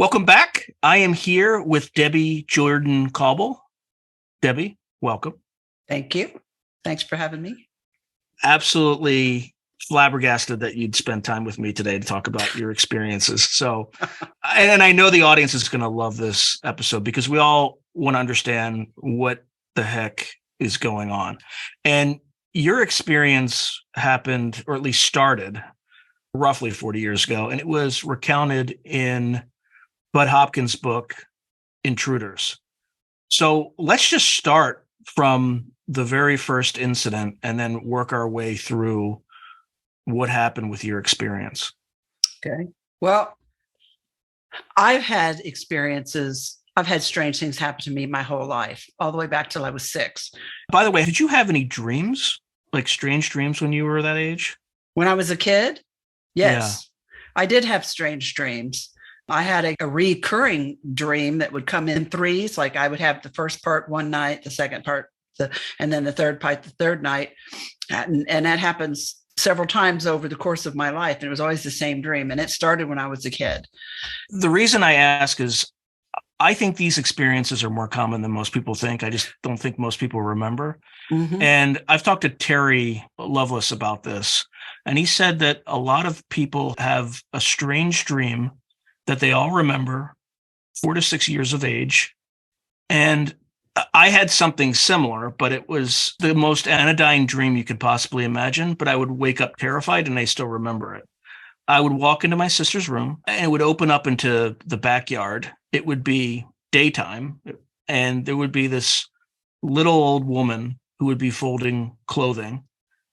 Welcome back. I am here with Debbie Jordan-Kauble. Debbie, welcome. Thank you. Thanks for having me. Absolutely flabbergasted that you'd spend time with me today to talk about your experiences. So, and I know the audience is going to love this episode because we all want to understand what the heck is going on. And your experience happened, or at least started, roughly 40 years ago, and it was recounted in Bud Hopkins' book, Intruders. So let's just start from the very first incident and then work our way through what happened with your experience. Okay. Well, I've had experiences. I've had strange things happen to me my whole life, all the way back till I was 6. By the way, did you have any dreams, like strange dreams when you were that age? When I was a kid, yes, I did have strange dreams. I had a recurring dream that would come in threes. Like I would have the first part one night, the second part, and then the third part, the third night. And that happens several times over the course of my life. And it was always the same dream. And it started when I was a kid. The reason I ask is I think these experiences are more common than most people think. I just don't think most people remember. Mm-hmm. And I've talked to Terry Lovelace about this. And he said that a lot of people have a strange dream that they all remember, 4 to 6 years of age. And I had something similar, but it was the most anodyne dream you could possibly imagine. But I would wake up terrified and I still remember it. I would walk into my sister's room and it would open up into the backyard. It would be daytime and there would be this little old woman who would be folding clothing.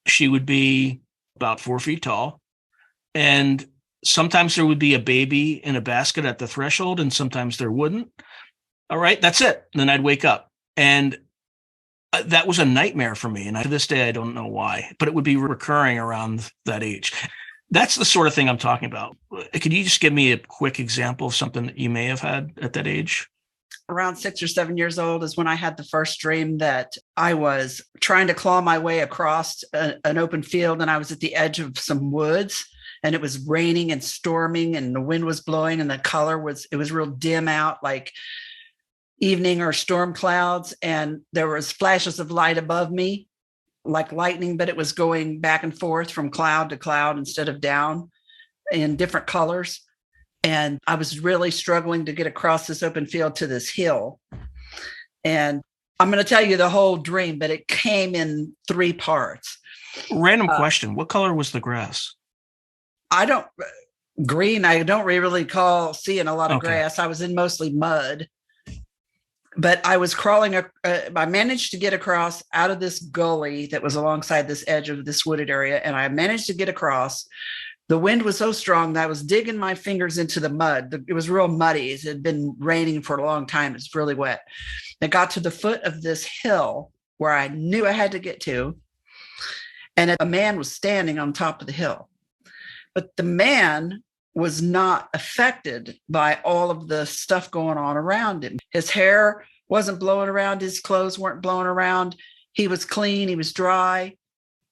She would be about 4 feet tall. And sometimes there would be a baby in a basket at the threshold, and sometimes there wouldn't. All right, that's it. And then I'd wake up. And that was a nightmare for me. And to this day, I don't know why, but it would be recurring around that age. That's the sort of thing I'm talking about. Could you just give me a quick example of something that you may have had at that age? Around 6 or 7 years old is when I had the first dream that I was trying to claw my way across an open field, and I was at the edge of some woods. And it was raining and storming and the wind was blowing and the color was real dim out, like evening or storm clouds. And there was flashes of light above me, like lightning, but it was going back and forth from cloud to cloud instead of down in different colors. And I was really struggling to get across this open field to this hill. And I'm going to tell you the whole dream, but it came in 3 parts. Random question. What color was the grass? Green. I don't really recall seeing a lot of grass. I was in mostly mud, but I was crawling. I managed to get across out of this gully that was alongside this edge of this wooded area. And I managed to get across. The wind was so strong that I was digging my fingers into the mud. It was real muddy. It had been raining for a long time. It's really wet. I got to the foot of this hill where I knew I had to get to. And a man was standing on top of the hill. But the man was not affected by all of the stuff going on around him. His hair wasn't blowing around. His clothes weren't blowing around. He was clean. He was dry.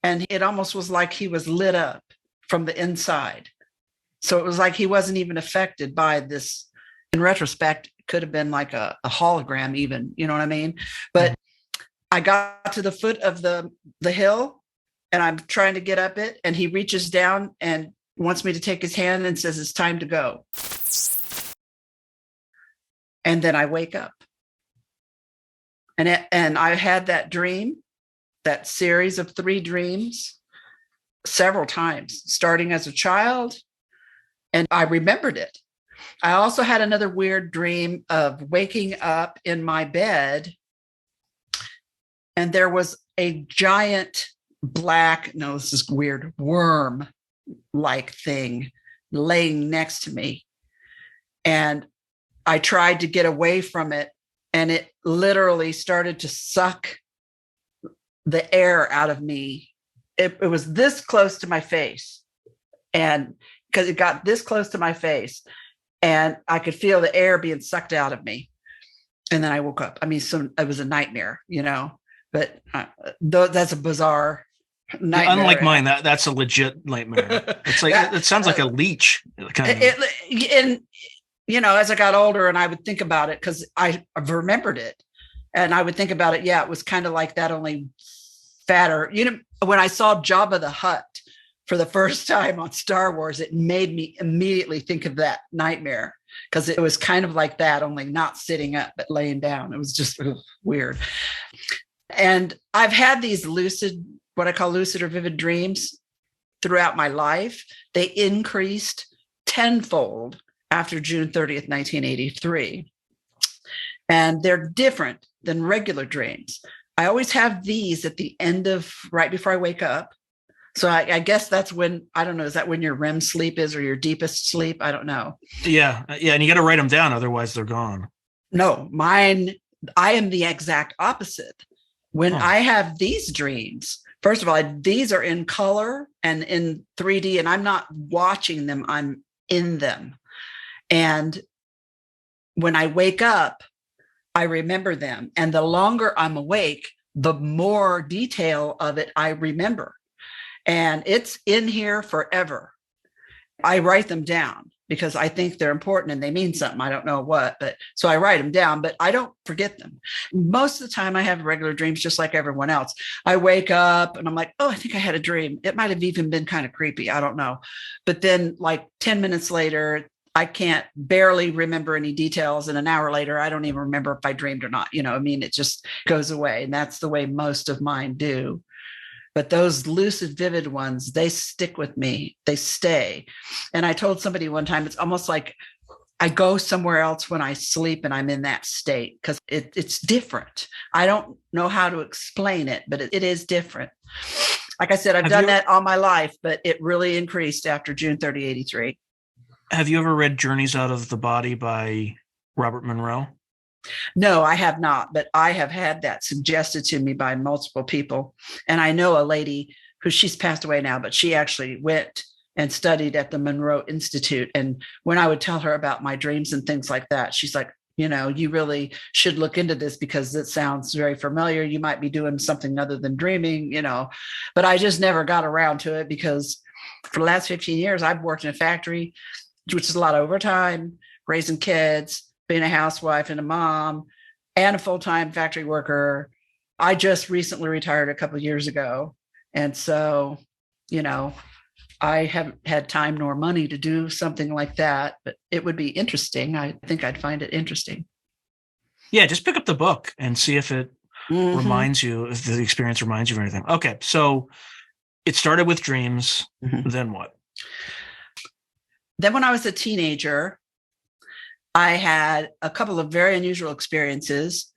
And it almost was like he was lit up from the inside. So it was like he wasn't even affected by this. In retrospect, it could have been like a hologram even, you know what I mean? But I got to the foot of the hill and I'm trying to get up it. And he reaches down and wants me to take his hand and says, it's time to go. And then I wake up. And I had that dream, that series of 3 dreams, several times, starting as a child. And I remembered it. I also had another weird dream of waking up in my bed. And there was a giant this is weird, worm-like thing laying next to me. And I tried to get away from it, and it literally started to suck the air out of me. It was this close to my face, and because it got this close to my face, and I could feel the air being sucked out of me. And then I woke up. I mean, it was a nightmare, but that's a bizarre nightmare. Unlike mine, that's a legit nightmare. It's like it sounds like a leech. And as I got older and I would think about it, because I've remembered it, and I would think about it. Yeah, it was kind of like that, only fatter. When I saw Jabba the Hutt for the first time on Star Wars, it made me immediately think of that nightmare, because it was kind of like that, only not sitting up, but laying down. It was just weird. And I've had these what I call lucid or vivid dreams throughout my life. They increased tenfold after June 30th, 1983. And they're different than regular dreams. I always have these at the end of, right before I wake up. So I guess that's when, I don't know, is that when your REM sleep is, or your deepest sleep? I don't know. Yeah. And you got to write them down. Otherwise they're gone. No, mine, I am the exact opposite. When I have these dreams, first of all, these are in color and in 3D, and I'm not watching them, I'm in them. And when I wake up, I remember them. And the longer I'm awake, the more detail of it I remember. And it's in here forever. I write them down because I think they're important and they mean something. I don't know what, but so I write them down, but I don't forget them. Most of the time I have regular dreams, just like everyone else. I wake up and I'm like, oh, I think I had a dream. It might've even been kind of creepy. I don't know. But then like 10 minutes later, I can't barely remember any details. And an hour later, I don't even remember if I dreamed or not. It just goes away. And that's the way most of mine do. But those lucid, vivid ones, they stick with me. They stay. And I told somebody one time, it's almost like I go somewhere else when I sleep and I'm in that state, because it's different. I don't know how to explain it, but it is different. Like I said, I've done that all my life, but it really increased after June 30, 83. Have you ever read Journeys Out of the Body by Robert Monroe? No, I have not, but I have had that suggested to me by multiple people. And I know a lady she's passed away now, but she actually went and studied at the Monroe Institute. And when I would tell her about my dreams and things like that, she's like, you really should look into this because it sounds very familiar. You might be doing something other than dreaming, but I just never got around to it, because for the last 15 years, I've worked in a factory, which is a lot of overtime, raising kids, being a housewife and a mom and a full-time factory worker. I just recently retired a couple of years ago. And so, I haven't had time nor money to do something like that, but it would be interesting. I think I'd find it interesting. Yeah, just pick up the book and see if it reminds you, if the experience reminds you of anything. Okay, so it started with dreams. Then what? Then when I was a teenager, I had a couple of very unusual experiences,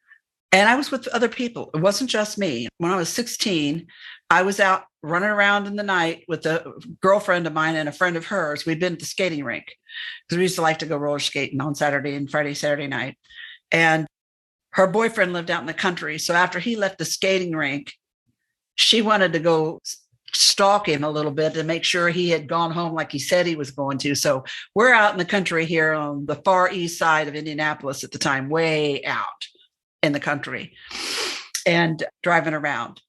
and I was with other people. It wasn't just me. When I was 16, I was out running around in the night with a girlfriend of mine and a friend of hers. We'd been at the skating rink because we used to like to go roller skating on Saturday and Saturday night. And her boyfriend lived out in the country. So after he left the skating rink, she wanted to go stalk him a little bit to make sure he had gone home like he said he was going to. So we're out in the country here on the far east side of Indianapolis at the time, way out in the country, and driving around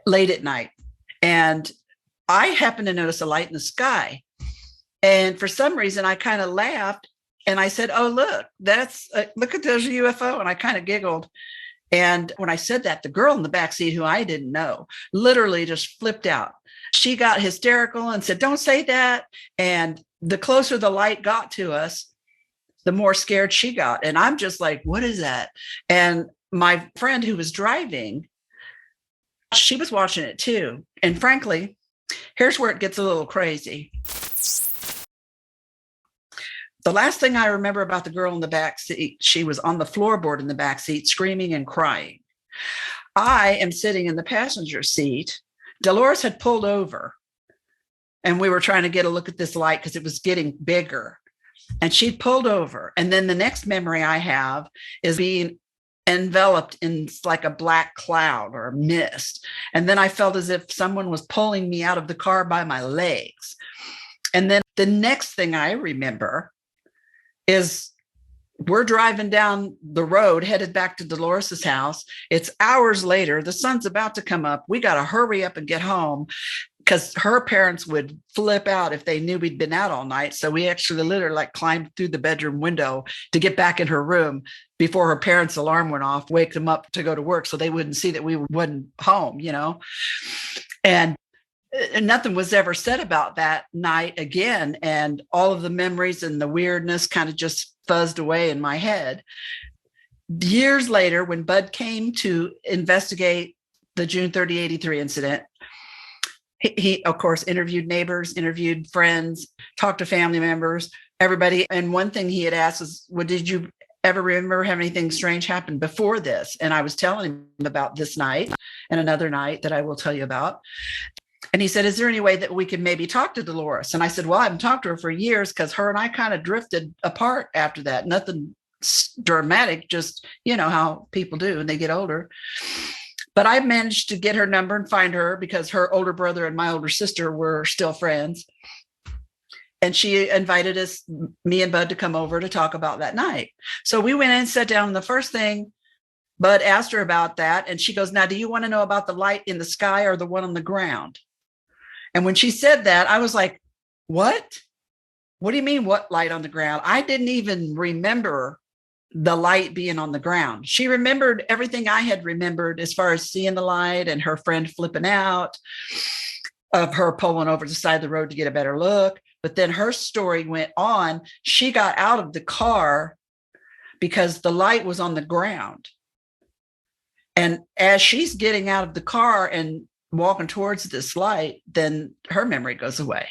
late at night. And I happened to notice a light in the sky. And for some reason, I kind of laughed and I said, oh, look, look at those UFO. And I kind of giggled. And when I said that, the girl in the backseat, who I didn't know, literally just flipped out. She got hysterical and said, don't say that. And the closer the light got to us, the more scared she got. And I'm just like, what is that? And my friend who was driving, she was watching it too. And frankly, here's where it gets a little crazy. The last thing I remember about the girl in the back seat, she was on the floorboard in the back seat, screaming and crying. I am sitting in the passenger seat. Dolores had pulled over, and we were trying to get a look at this light because it was getting bigger. And she'd pulled over. And then the next memory I have is being enveloped in like a black cloud or a mist. And then I felt as if someone was pulling me out of the car by my legs. And then the next thing I remember is we're driving down the road headed back to Dolores's house. It's hours later. The sun's about to come up. We got to hurry up and get home. because her parents would flip out if they knew we'd been out all night. So we actually literally like climbed through the bedroom window to get back in her room before her parents' alarm went off, wake them up to go to work so they wouldn't see that we wasn't home, And nothing was ever said about that night again. And all of the memories and the weirdness kind of just fuzzed away in my head. Years later, when Bud came to investigate the June 30, 83 incident, he, of course, interviewed neighbors, interviewed friends, talked to family members, everybody. And one thing he had asked was, well, did you ever remember having anything strange happen before this? And I was telling him about this night and another night that I will tell you about. And he said, is there any way that we could maybe talk to Dolores? And I said, well, I haven't talked to her for years because her and I kind of drifted apart after that. Nothing dramatic, just, how people do when they get older. But I managed to get her number and find her because her older brother and my older sister were still friends. And she invited us, me and Bud, to come over to talk about that night. So we went in and sat down. And the first thing Bud asked her about that. And she goes, now, do you want to know about the light in the sky or the one on the ground? And when she said that, I was like, what? What do you mean, what light on the ground? I didn't even remember the light being on the ground. She remembered everything I had remembered as far as seeing the light and her friend flipping out, of her pulling over to the side of the road to get a better look. But then her story went on. She got out of the car because the light was on the ground. And as she's getting out of the car and walking towards this light, then her memory goes away.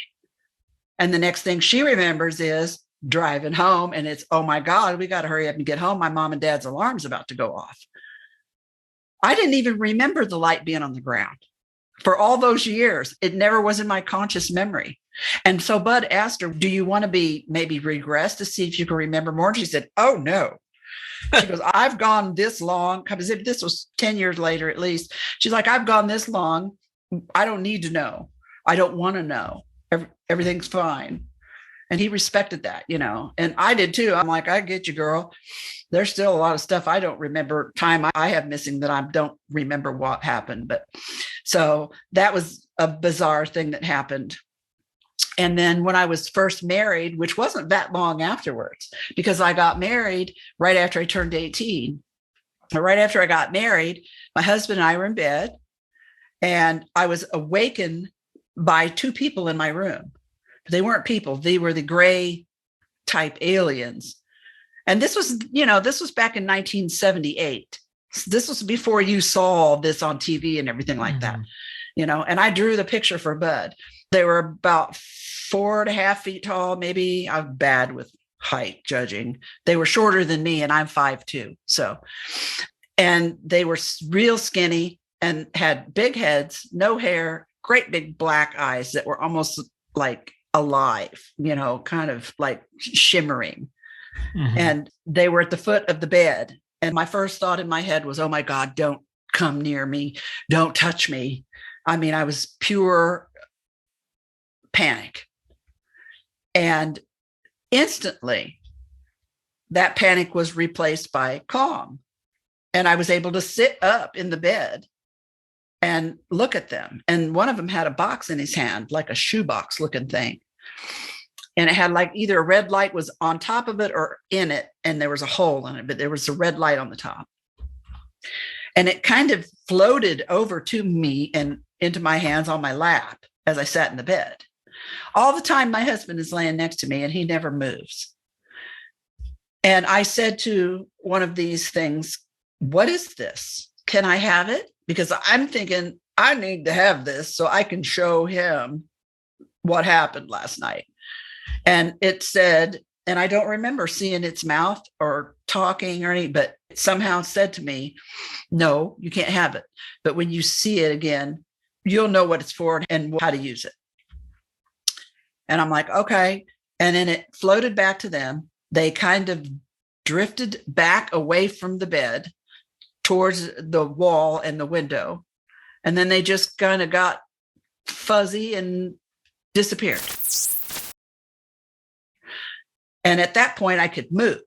And the next thing she remembers is driving home, and it's, oh my God, we got to hurry up and get home. My mom and dad's alarm's about to go off. I didn't even remember the light being on the ground for all those years. It never was in my conscious memory. And so Bud asked her, do you want to be maybe regress to see if you can remember more? And she said, oh no. She goes, I've gone this long, because if this was 10 years later, at least, she's like, I've gone this long. I don't need to know. I don't want to know. Everything's fine. And he respected that, and I did too. I'm like, I get you, girl. There's still a lot of stuff I don't remember, time I have missing that I don't remember what happened. But so that was a bizarre thing that happened. And then when I was first married, which wasn't that long afterwards, because I got married right after I turned 18. Right after I got married, my husband and I were in bed, and I was awakened by two people in my room. They weren't people. They were the gray type aliens. And this was back in 1978. This was before you saw this on TV and everything like that, and I drew the picture for Bud. They were about 4.5 feet tall. Maybe I'm bad with height judging. They were shorter than me, and I'm 5'2". So, and they were real skinny and had big heads, no hair, great big black eyes that were almost like alive, kind of like shimmering. And they were at the foot of the bed. And my first thought in my head was, oh my God, don't come near me. Don't touch me. I mean, I was pure panic. And instantly that panic was replaced by calm. And I was able to sit up in the bed and look at them. And one of them had a box in his hand, like a shoebox looking thing. And it had like either a red light was on top of it or in it, and there was a hole in it, but there was a red light on the top. And it kind of floated over to me and into my hands on my lap as I sat in the bed. All the time, my husband is laying next to me and he never moves. And I said to one of these things, what is this? Can I have it? Because I'm thinking I need to have this so I can show him what happened last night. And it said, and I don't remember seeing its mouth or talking or anything, but it somehow said to me, no, you can't have it. But when you see it again, you'll know what it's for and how to use it. And I'm like, okay. And then it floated back to them. They kind of drifted back away from the bed towards the wall and the window. And then they just kind of got fuzzy and disappeared. And at that point I could move.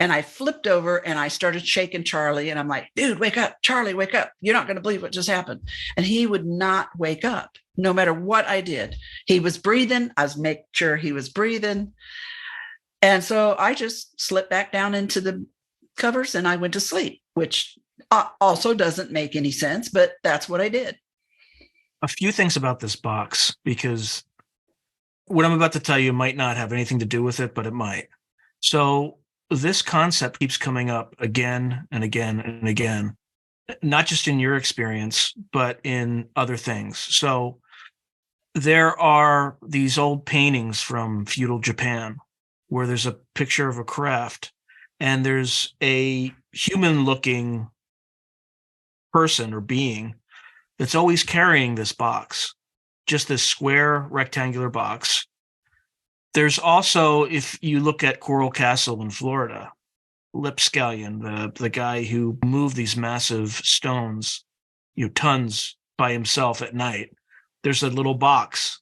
And I flipped over and I started shaking Charlie. And I'm like, dude, wake up. Charlie, wake up. You're not going to believe what just happened. And he would not wake up no matter what I did. He was breathing. I was making sure he was breathing. And so I just slipped back down into the covers and I went to sleep, which also doesn't make any sense, but that's what I did. A few things about this box, because what I'm about to tell you might not have anything to do with it, but it might. So this concept keeps coming up again and again and again, not just in your experience, but in other things. So there are these old paintings from feudal Japan where there's a picture of a craft and there's a human-looking person or being that's always carrying this box, just this square rectangular box. There's also, if you look at Coral Castle in Florida, Lipscallion, the guy who moved these massive stones, tons by himself at night, there's a little box.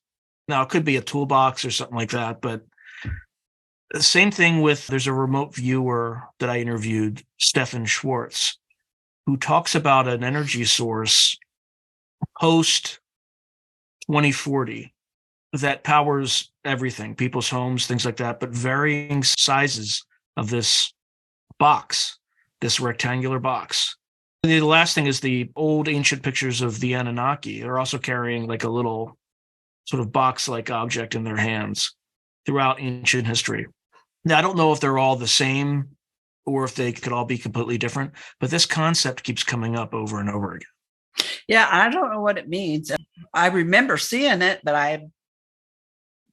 Now, it could be a toolbox or something like that, but the same thing with, there's a remote viewer that I interviewed, Stefan Schwartz, who talks about an energy source post 2040 that powers everything, people's homes, things like that, but varying sizes of this box, this rectangular box. And the last thing is the old ancient pictures of the Anunnaki. They're also carrying like a little sort of box-like object in their hands throughout ancient history. Now, I don't know if they're all the same or if they could all be completely different, but this concept keeps coming up over and over again. Yeah, I don't know what it means. I remember seeing it, but I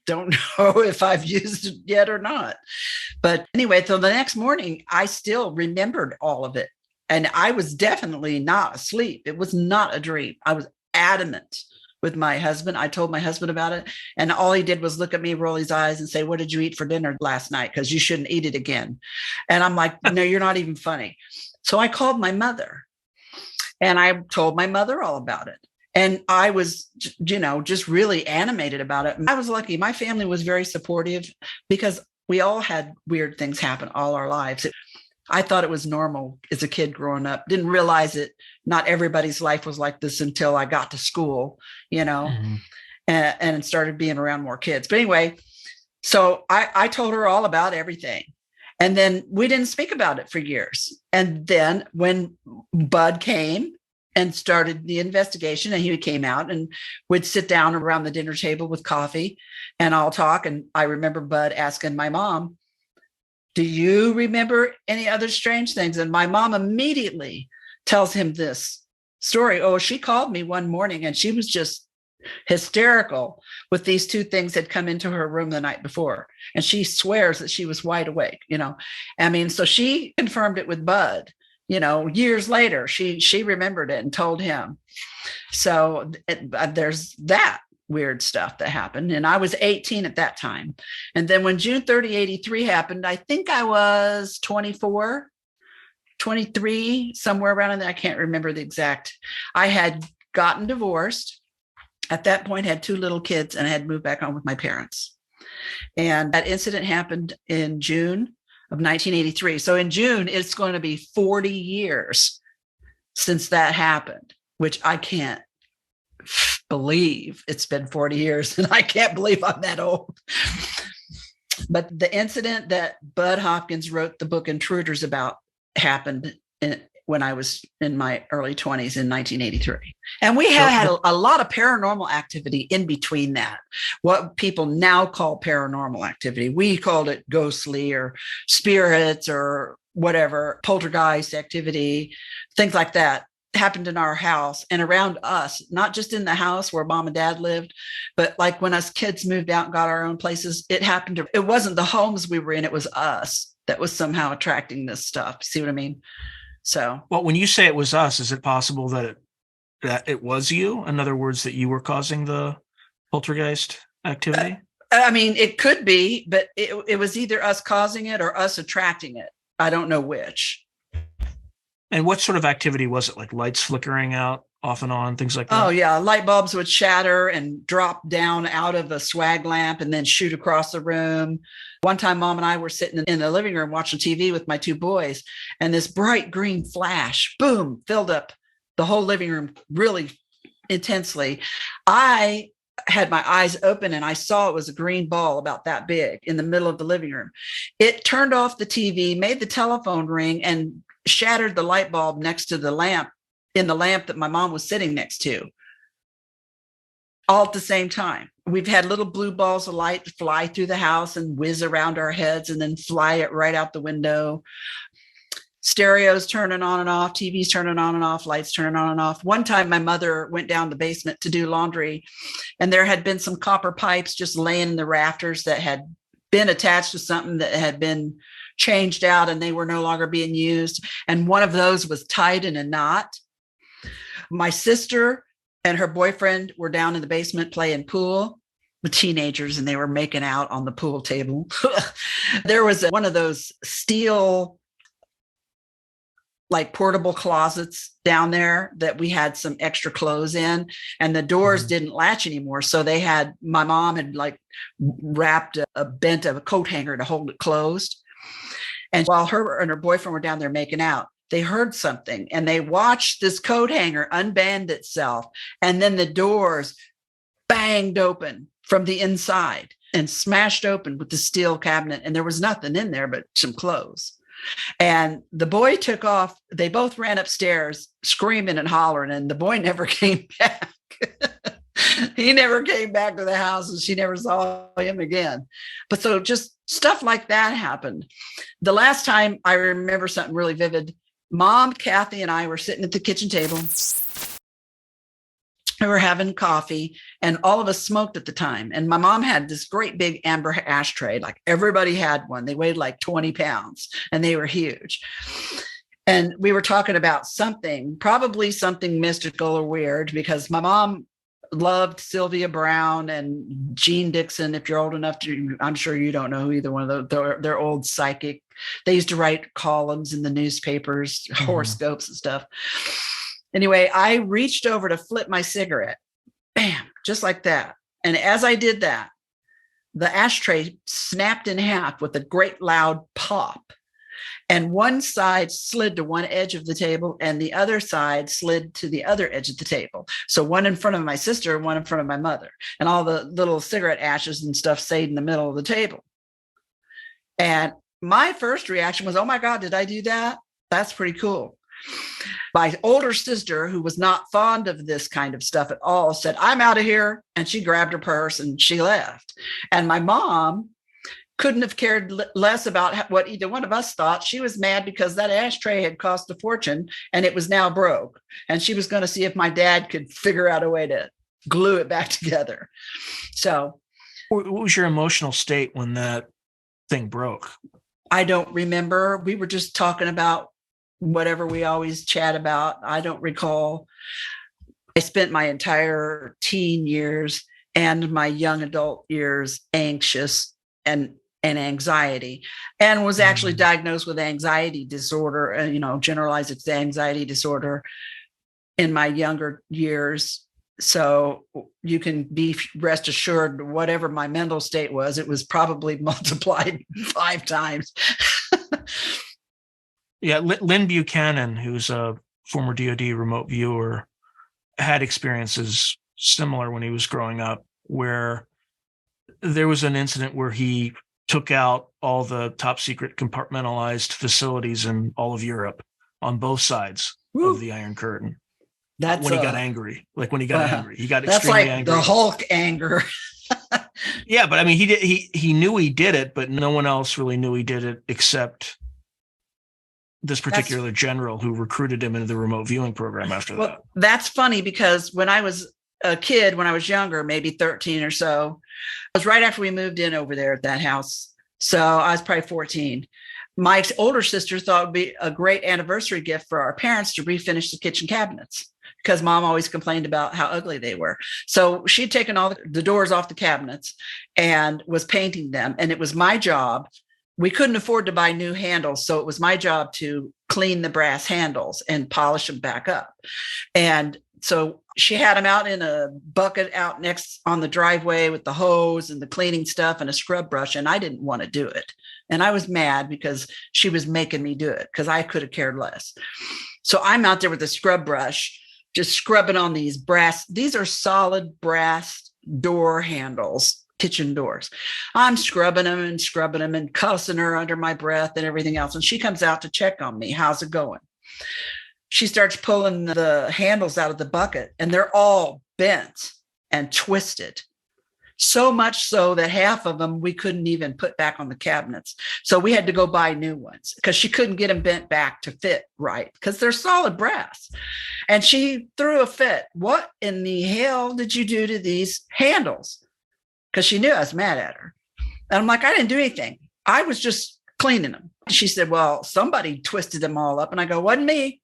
don't know if I've used it yet or not. But anyway, so the next morning, I still remembered all of it. And I was definitely not asleep. It was not a dream. I was adamant with my husband. I told my husband about it. And all he did was look at me, roll his eyes and say, what did you eat for dinner last night? Because you shouldn't eat it again. And I'm like, no, you're not even funny. So I called my mother and I told my mother all about it. And I was, just really animated about it. I was lucky. My family was very supportive because we all had weird things happen all our lives. I thought it was normal as a kid growing up. Didn't realize it. Not everybody's life was like this until I got to school, and started being around more kids. But anyway, so I told her all about everything. And then we didn't speak about it for years. And then when Bud came and started the investigation, and he came out and would sit down around the dinner table with coffee and I'll talk. And I remember Bud asking my mom, do you remember any other strange things? And my mom immediately tells him this story. Oh, she called me one morning and she was just hysterical with these two things that come into her room the night before. And she swears that she was wide awake, so she confirmed it with Bud, years later, she remembered it and told him. So there's that weird stuff that happened. And I was 18 at that time. And then when June 30, 83 happened, I think I was 24, 23, somewhere around in there. I can't remember the exact. I had gotten divorced. At that point, had 2 little kids and I had moved back home with my parents. And that incident happened in June of 1983. So in June, it's going to be 40 years since that happened, which I can't believe it's been 40 years and I can't believe I'm that old. But the incident that Bud Hopkins wrote the book Intruders about happened when I was in my early 20s in 1983. And we had a lot of paranormal activity in between that, what people now call paranormal activity. We called it ghostly or spirits or whatever, poltergeist activity, things like that happened in our house and around us, not just in the house where mom and dad lived, but like when us kids moved out and got our own places, it wasn't the homes we were in, it was us that was somehow attracting this stuff. See what I mean? So, well, when you say it was us, is it possible that it was you? In other words, that you were causing the poltergeist activity? It could be, but it was either us causing it or us attracting it. I don't know which. And what sort of activity was it? Like lights flickering out off and on, things like that? Oh, yeah. Light bulbs would shatter and drop down out of a swag lamp and then shoot across the room. One time, Mom and I were sitting in the living room watching TV with my two boys, and this bright green flash, boom, filled up the whole living room really intensely. I had my eyes open and I saw it was a green ball about that big in the middle of the living room. It turned off the TV, made the telephone ring, and shattered the light bulb next to the lamp, in the lamp that my mom was sitting next to, all at the same time. We've had little blue balls of light fly through the house and whiz around our heads and then fly it right out the window. Stereos turning on and off, TVs turning on and off, lights turning on and off. One time my mother went down the basement to do laundry, and there had been some copper pipes just laying in the rafters that had been attached to something that had been changed out, and they were no longer being used. And one of those was tied in a knot. My sister and her boyfriend were down in the basement playing pool with teenagers, and they were making out on the pool table. There was one of those steel, like portable closets down there that we had some extra clothes in, and the doors didn't latch anymore. So my mom had like wrapped bent a coat hanger to hold it closed. And while her and her boyfriend were down there making out, they heard something and they watched this coat hanger unband itself. And then the doors banged open from the inside and smashed open with the steel cabinet. And there was nothing in there but some clothes. And the boy took off. They both ran upstairs screaming and hollering, and the boy never came back. He never came back to the house, and she never saw him again. But so just stuff like that happened. The last time I remember something really vivid, Mom, Kathy, and I were sitting at the kitchen table. We were having coffee, and all of us smoked at the time. And my mom had this great big amber ashtray. Like everybody had one. They weighed like 20 pounds and they were huge. And we were talking about something, probably something mystical or weird, because my mom loved Sylvia Brown and Jean Dixon. If you're old enough to, I'm sure you don't know who either one of those. They're old psychic. They used to write columns in the newspapers, horoscopes and stuff. Anyway, I reached over to flip my cigarette, bam, just like that. And as I did that, the ashtray snapped in half with a great loud pop. And one side slid to one edge of the table and the other side slid to the other edge of the table. So one in front of my sister and one in front of my mother. And all the little cigarette ashes and stuff stayed in the middle of the table. And my first reaction was, oh my God, did I do that? That's pretty cool. My older sister, who was not fond of this kind of stuff at all, said, I'm out of here. And she grabbed her purse and she left. And my mom couldn't have cared less about what either one of us thought. She was mad because that ashtray had cost a fortune and it was now broke. And she was going to see if my dad could figure out a way to glue it back together. So what was your emotional state when that thing broke? I don't remember. We were just talking about whatever we always chat about. I don't recall. I spent my entire teen years and my young adult years anxious and anxiety, and was actually diagnosed with anxiety disorder, generalized anxiety disorder in my younger years. So you can be rest assured, whatever my mental state was, it was probably multiplied 5 times. Yeah, Lynn Buchanan, who's a former DoD remote viewer, had experiences similar when he was growing up, where there was an incident where he took out all the top secret compartmentalized facilities in all of Europe on both sides of the Iron Curtain. That's when he got angry. Like when he got angry, he got extremely angry. That's like the Hulk anger. Yeah, but I mean, he knew he did it, but no one else really knew he did it except this particular general who recruited him into the remote viewing program after that. That's funny because when I was a kid, when I was younger, maybe 13 or so, it was right after we moved in over there at that house. So I was probably 14. My older sister thought it would be a great anniversary gift for our parents to refinish the kitchen cabinets, because Mom always complained about how ugly they were. So she'd taken all the doors off the cabinets and was painting them. And it was my job we couldn't afford to buy new handles. So it was my job to clean the brass handles and polish them back up. And so she had them out in a bucket out next on the driveway with the hose and the cleaning stuff and a scrub brush. And I didn't want to do it. And I was mad because she was making me do it because I could have cared less. So I'm out there with a scrub brush, just scrubbing on these brass. These are solid brass door handles, kitchen doors. I'm scrubbing them and cussing her under my breath and everything else. And she comes out to check on me. How's it going? She starts pulling the handles out of the bucket and they're all bent and twisted. So much so that half of them we couldn't even put back on the cabinets. So we had to go buy new ones because she couldn't get them bent back to fit right because they're solid brass. And she threw a fit. What in the hell did you do to these handles? Because she knew I was mad at her. And I'm like, I didn't do anything. I was just cleaning them. She said, well, somebody twisted them all up. And I go, wasn't me.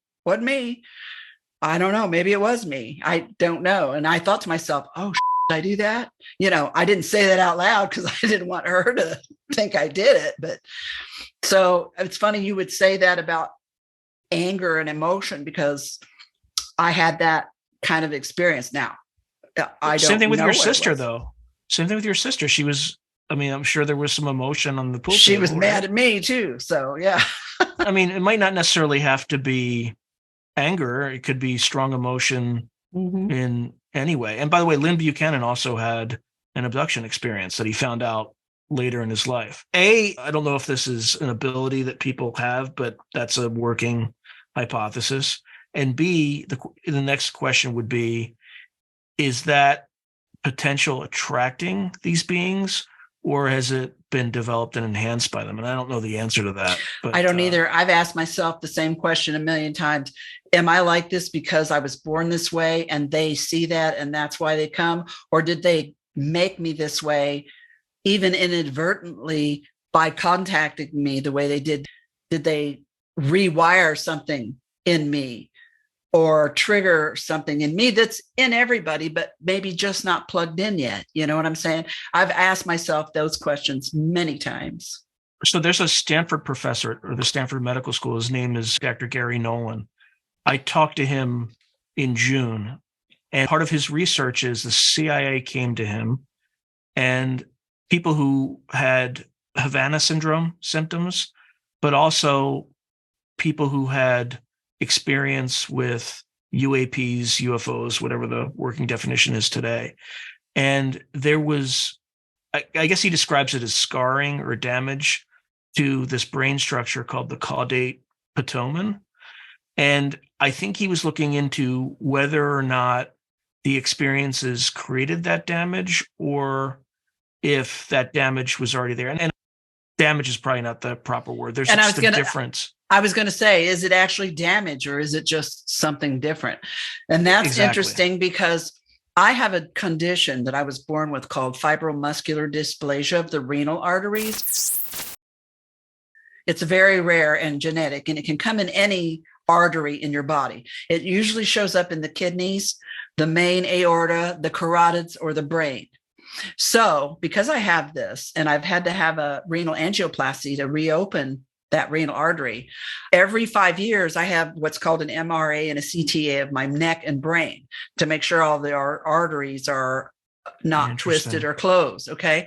I don't know. Maybe it was me. I don't know. And I thought to myself, oh, did I do that? I didn't say that out loud because I didn't want her to think I did it. But so it's funny you would say that about anger and emotion because I had that kind of experience. Now, I don't Same thing with know your sister, though. Same thing with your sister. She was, I'm sure there was some emotion on the pool. She was mad at me too. So, yeah. It might not necessarily have to be anger. It could be strong emotion in any way. And by the way, Lynn Buchanan also had an abduction experience that he found out later in his life. I don't know if this is an ability that people have, but that's a working hypothesis. And B, the next question would be, is that potential attracting these beings, or has it been developed and enhanced by them? And I don't know the answer to that. But I don't either. I've asked myself the same question a million times. Am I like this because I was born this way and they see that and that's why they come? Or did they make me this way, even inadvertently, by contacting me the way they did? Did they rewire something in me or trigger something in me that's in everybody, but maybe just not plugged in yet? You know what I'm saying? I've asked myself those questions many times. So there's a Stanford professor or the Stanford Medical School. His name is Dr. Gary Nolan. I talked to him in June, and part of his research is the CIA came to him and people who had Havana syndrome symptoms, but also people who had experience with UAPs, UFOs, whatever the working definition is today. And there was, I guess he describes it as scarring or damage to this brain structure called the caudate putamen. And I think he was looking into whether or not the experiences created that damage or if that damage was already there. And damage is probably not the proper word. There's just a difference. I was going to say, is it actually damage or is it just something different? And that's interesting because I have a condition that I was born with called fibromuscular dysplasia of the renal arteries. It's very rare and genetic, and it can come in any artery in your body. It usually shows up in the kidneys, the main aorta, the carotids, or the brain. So because I have this and I've had to have a renal angioplasty to reopen that renal artery, every 5 years I have what's called an MRA and a CTA of my neck and brain to make sure all the arteries are not twisted or closed. Okay.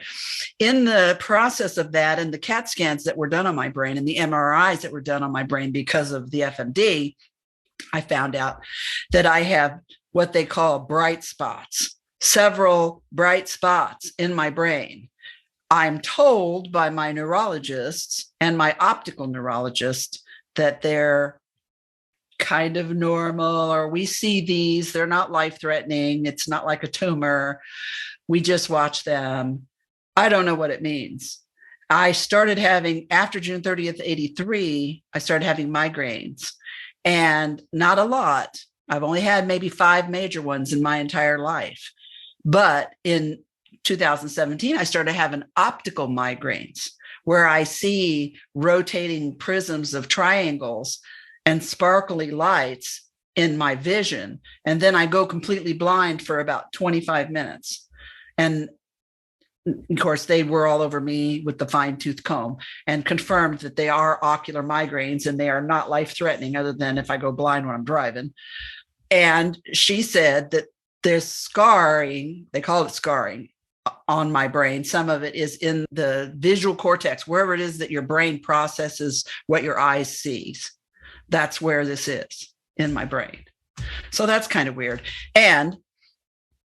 In the process of that and the CAT scans that were done on my brain and the MRIs that were done on my brain because of the FMD, I found out that I have what they call bright spots, several bright spots in my brain. I'm told by my neurologists and my optical neurologist that they're kind of normal, or we see these, they're not life-threatening. It's not like a tumor. We just watch them. I don't know what it means. I started having, after June 30th, 83, I started having migraines, and not a lot. I've only had maybe 5 major ones in my entire life. But in 2017, I started having optical migraines where I see rotating prisms of triangles and sparkly lights in my vision. And then I go completely blind for about 25 minutes. And of course, they were all over me with the fine-tooth comb and confirmed that they are ocular migraines and they are not life-threatening other than if I go blind when I'm driving. And she said that there's scarring, they call it scarring, on my brain. Some of it is in the visual cortex, wherever it is that your brain processes what your eyes sees. That's where this is in my brain. So that's kind of weird. And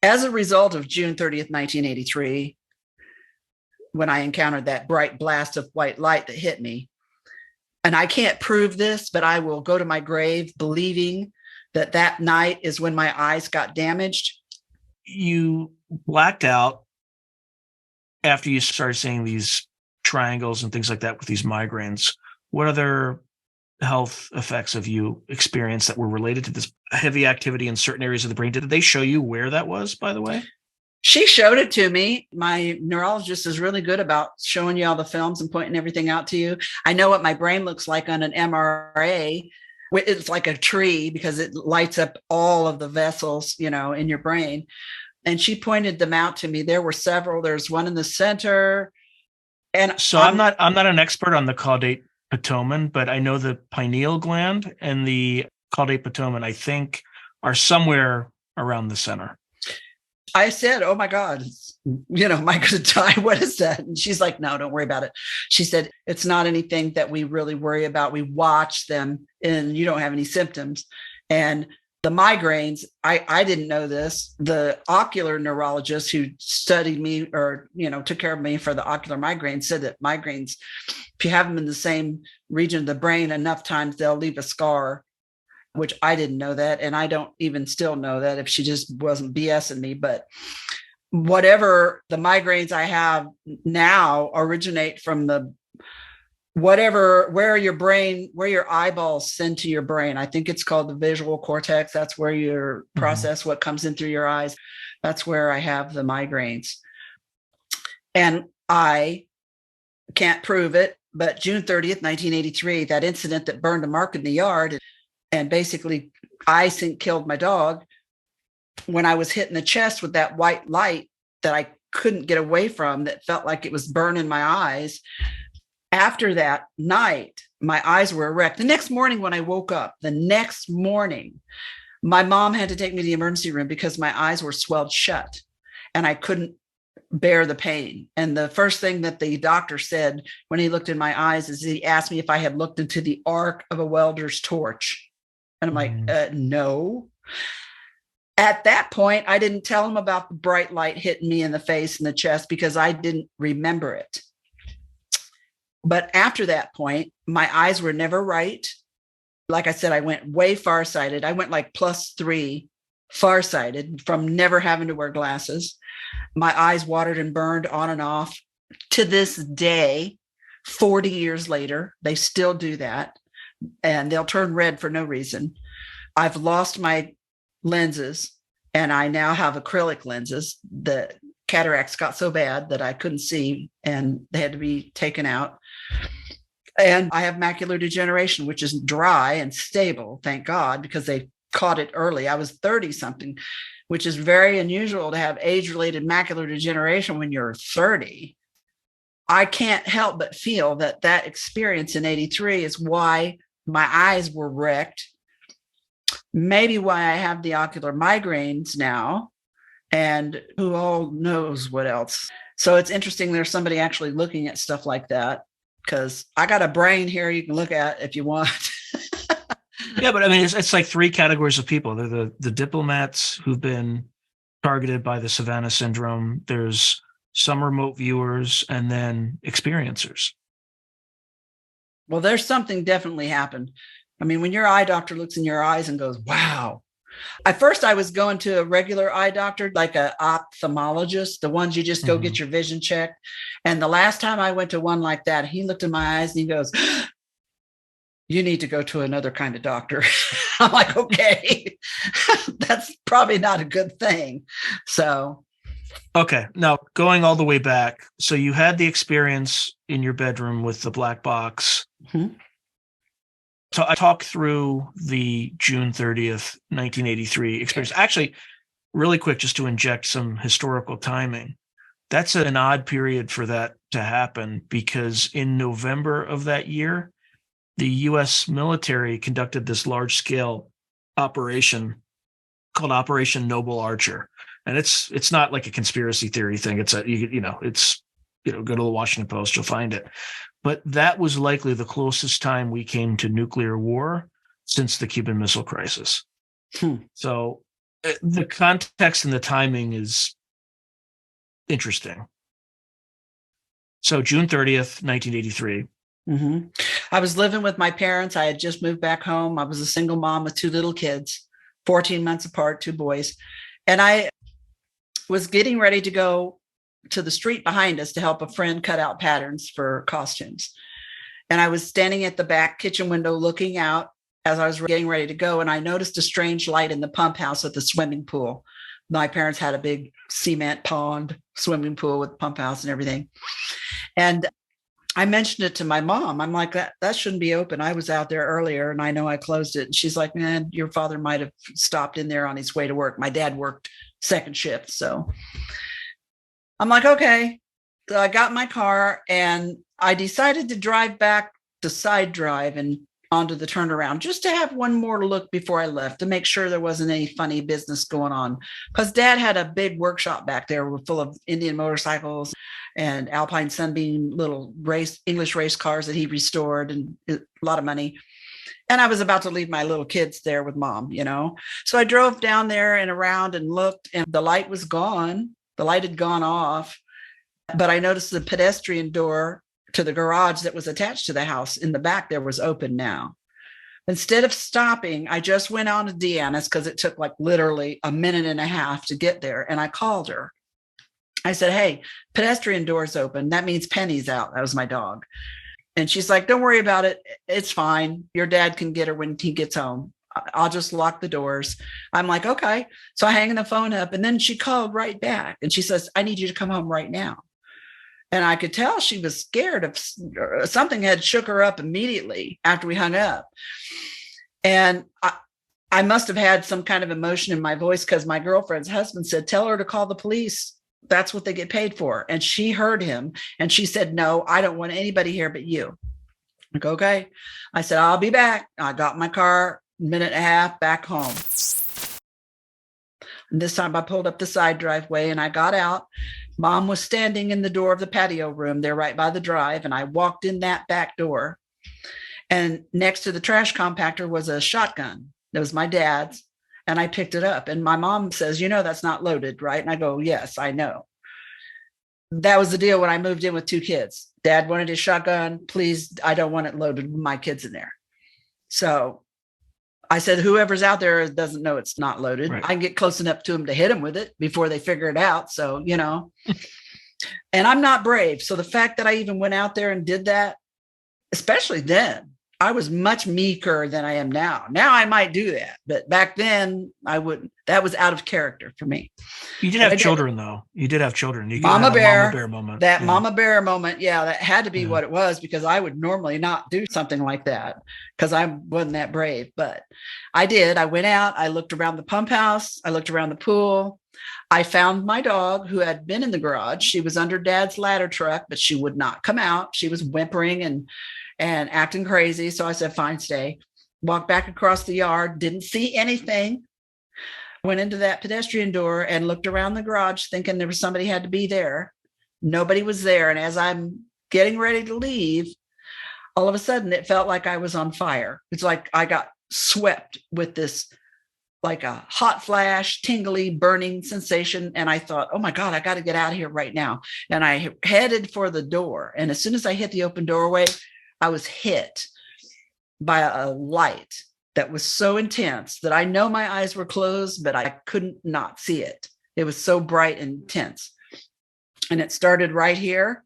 as a result of June 30th, 1983, when I encountered that bright blast of white light that hit me, and I can't prove this, but I will go to my grave believing that that night is when my eyes got damaged. You blacked out after you started seeing these triangles and things like that with these migraines. What other health effects have you experienced that were related to this heavy activity in certain areas of the brain? Did they show you where that was, by the way? She showed it to me. My neurologist is really good about showing you all the films and pointing everything out to you. I know what my brain looks like on an MRI. It's like a tree because it lights up all of the vessels, in your brain. And she pointed them out to me. There were several. There's one in the center. And so I'm not an expert on the caudate pitomen, but I know the pineal gland and the caudate pitomen, I think, are somewhere around the center. I said, oh my God, am I going to die? What is that? And she's like, no, don't worry about it. She said, it's not anything that we really worry about. We watch them and you don't have any symptoms. And the migraines, I didn't know this. The ocular neurologist who studied me or, took care of me for the ocular migraines said that migraines, if you have them in the same region of the brain enough times, they'll leave a scar, which I didn't know that. And I don't even still know that if she just wasn't BSing me. But whatever the migraines I have now originate from where your eyeballs send to your brain. I think it's called the visual cortex. That's where you process what comes in through your eyes. That's where I have the migraines. And I can't prove it, but June 30th, 1983, that incident that burned a mark in the yard and basically I think killed my dog, when I was hit in the chest with that white light that I couldn't get away from, that felt like it was burning my eyes. After that night, my eyes were erect. The next morning when I woke up, my mom had to take me to the emergency room because my eyes were swelled shut and I couldn't bear the pain. And the first thing that the doctor said when he looked in my eyes is he asked me if I had looked into the arc of a welder's torch. And I'm like, no. At that point, I didn't tell him about the bright light hitting me in the face and the chest because I didn't remember it. But after that point, my eyes were never right. Like I said, I went way farsighted. I went like +3 farsighted from never having to wear glasses. My eyes watered and burned on and off. To this day, 40 years later, they still do that. And they'll turn red for no reason. I've lost my lenses and I now have acrylic lenses. The cataracts got so bad that I couldn't see and they had to be taken out. And I have macular degeneration, which is dry and stable, thank God, because they caught it early. I was 30 something, which is very unusual to have age-related macular degeneration when you're 30. I can't help but feel that experience in 83 is why my eyes were wrecked, maybe why I have the ocular migraines now, and who all knows what else. So it's interesting there's somebody actually looking at stuff like that, because I got a brain here you can look at if you want. Yeah, but I mean, it's like 3 categories of people. They're the diplomats who've been targeted by the Savannah syndrome. There's some remote viewers and then experiencers. Well, there's something definitely happened. I mean, when your eye doctor looks in your eyes and goes, wow. At first, I was going to a regular eye doctor, like an ophthalmologist, the ones you just go get your vision checked. And the last time I went to one like that, he looked in my eyes and he goes, you need to go to another kind of doctor. I'm like, okay, that's probably not a good thing. So. Okay. Now going all the way back. So you had the experience in your bedroom with the black box. Mm-hmm. So I talked through the June 30th, 1983 experience. Actually, really quick, just to inject some historical timing. That's an odd period for that to happen, because in November of that year, the U.S. military conducted this large-scale operation called Operation Noble Archer. And it's not like a conspiracy theory thing. It's go to the Washington Post, you'll find it. But that was likely the closest time we came to nuclear war since the Cuban Missile Crisis. So the context and the timing is interesting. So June 30th, 1983. I was living with my parents. I had just moved back home. I was a single mom with 2 little kids, 14 months apart, 2 boys. And I was getting ready to go to the street behind us to help a friend cut out patterns for costumes. And I was standing at the back kitchen window looking out as I was getting ready to go. And I noticed a strange light in the pump house at the swimming pool. My parents had a big cement pond swimming pool with pump house and everything. And I mentioned it to my mom. I'm like, that shouldn't be open. I was out there earlier and I know I closed it. And she's like, man, your father might have stopped in there on his way to work. My dad worked second shift. So I'm like, okay. So I got in my car and I decided to drive back the side drive and onto the turnaround just to have one more look before I left to make sure there wasn't any funny business going on. Because Dad had a big workshop back there full of Indian motorcycles and Alpine Sunbeam little English race cars that he restored, and a lot of money. And I was about to leave my little kids there with Mom, So I drove down there and around and looked, and the light was gone. The light had gone off, but I noticed the pedestrian door to the garage that was attached to the house in the back there was open now. Instead of stopping, I just went on to Deanna's because it took like literally a minute and a half to get there. And I called her. I said, hey, pedestrian door's open. That means Penny's out. That was my dog. And she's like, don't worry about it. It's fine. Your dad can get her when he gets home. I'll just lock the doors. I'm like, okay. So I hang the phone up, and then she called right back and she says, I need you to come home right now. And I could tell she was scared of something had shook her up immediately after we hung up. And I must have had some kind of emotion in my voice because my girlfriend's husband said, tell her to call the police. That's what they get paid for. And she heard him and she said, no, I don't want anybody here but you. Like, okay. I said, I'll be back. I got in my car, minute and a half back home. And this time I pulled up the side driveway and I got out. Mom was standing in the door of the patio room there right by the drive. And I walked in that back door. And next to the trash compactor was a shotgun. That was my dad's. And I picked it up. And my mom says, that's not loaded, right? And I go, yes, I know. That was the deal when I moved in with 2 kids. Dad wanted his shotgun. Please, I don't want it loaded with my kids in there. So I said, whoever's out there doesn't know it's not loaded. Right. I can get close enough to them to hit them with it before they figure it out. So, and I'm not brave. So the fact that I even went out there and did that, especially then, I was much meeker than I am now. Now I might do that, but back then I wouldn't. That was out of character for me. You did have children, though. You did have children. You Mama bear moment. That Mama bear moment. Yeah, that had to be what it was, because I would normally not do something like that because I wasn't that brave. But I did. I went out. I looked around the pump house. I looked around the pool. I found my dog who had been in the garage. She was under Dad's ladder truck, but she would not come out. She was whimpering and acting crazy. So I said, fine, stay. Walked back across the yard, didn't see anything. Went into that pedestrian door and looked around the garage thinking there was somebody had to be there. Nobody was there. And as I'm getting ready to leave, all of a sudden it felt like I was on fire. It's like I got swept with this, like a hot flash, tingly, burning sensation. And I thought, oh my God, I got to get out of here right now. And I headed for the door. And as soon as I hit the open doorway, I was hit by a light that was so intense that I know my eyes were closed, but I couldn't not see it. It was so bright and intense. And it started right here.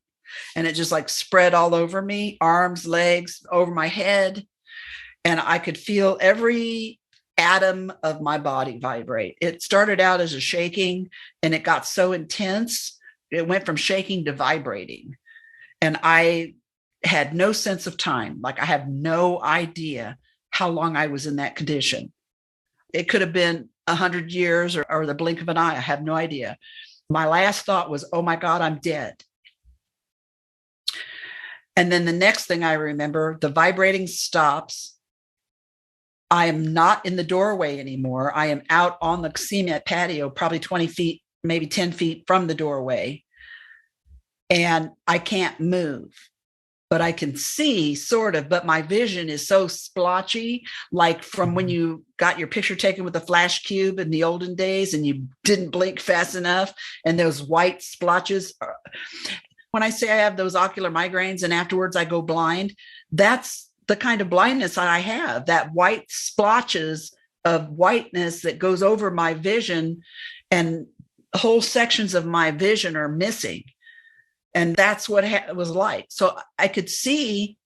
And it just like spread all over me, arms, legs, over my head. And I could feel every atom of my body vibrate. It started out as a shaking, and it got so intense. It went from shaking to vibrating. And I had no sense of time. Like I have no idea how long I was in that condition. It could have been 100 years or the blink of an eye. I have no idea. My last thought was, oh my God, I'm dead. And then the next thing I remember, the vibrating stops. I am not in the doorway anymore. I am out on the cement patio, probably 20 feet, maybe 10 feet from the doorway. And I can't move, but I can see sort of, but my vision is so splotchy, like from when you got your picture taken with a flash cube in the olden days and you didn't blink fast enough. And those white splotches. When I say I have those ocular migraines and afterwards I go blind, that's the kind of blindness that I have, that white splotches of whiteness that goes over my vision, and whole sections of my vision are missing. And that's what it was like. So I could see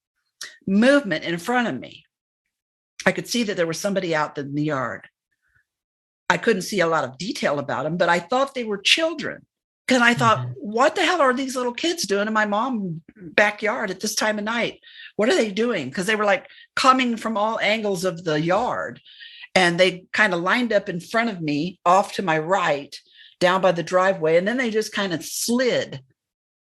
movement in front of me. I could see that there was somebody out in the yard. I couldn't see a lot of detail about them, but I thought they were children. Because I thought, what the hell are these little kids doing in my mom's backyard at this time of night? What are they doing? Because they were like coming from all angles of the yard. And they kind of lined up in front of me, off to my right, down by the driveway. And then they just kind of slid.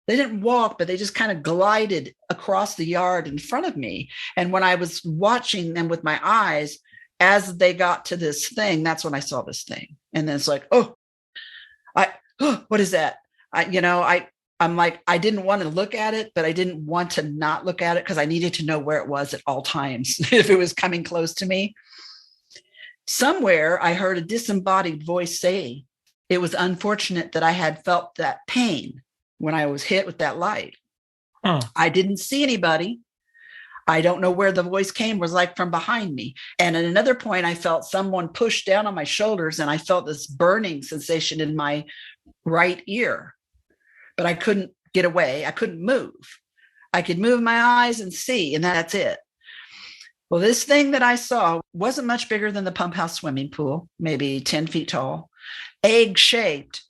They didn't walk, but they just kind of glided across the yard in front of me. And when I was watching them with my eyes, as they got to this thing, that's when I saw this thing. And then it's like, oh, what is that? I'm like, I didn't want to look at it, but I didn't want to not look at it because I needed to know where it was at all times if it was coming close to me. Somewhere I heard a disembodied voice say, it was unfortunate that I had felt that pain when I was hit with that light. I didn't see anybody. I don't know where the voice came, was like from behind me. And at another point, I felt someone push down on my shoulders and I felt this burning sensation in my right ear, but I couldn't get away. I couldn't move. I could move my eyes and see, and that's it. Well, this thing that I saw wasn't much bigger than the pump house swimming pool, maybe 10 feet tall, egg-shaped,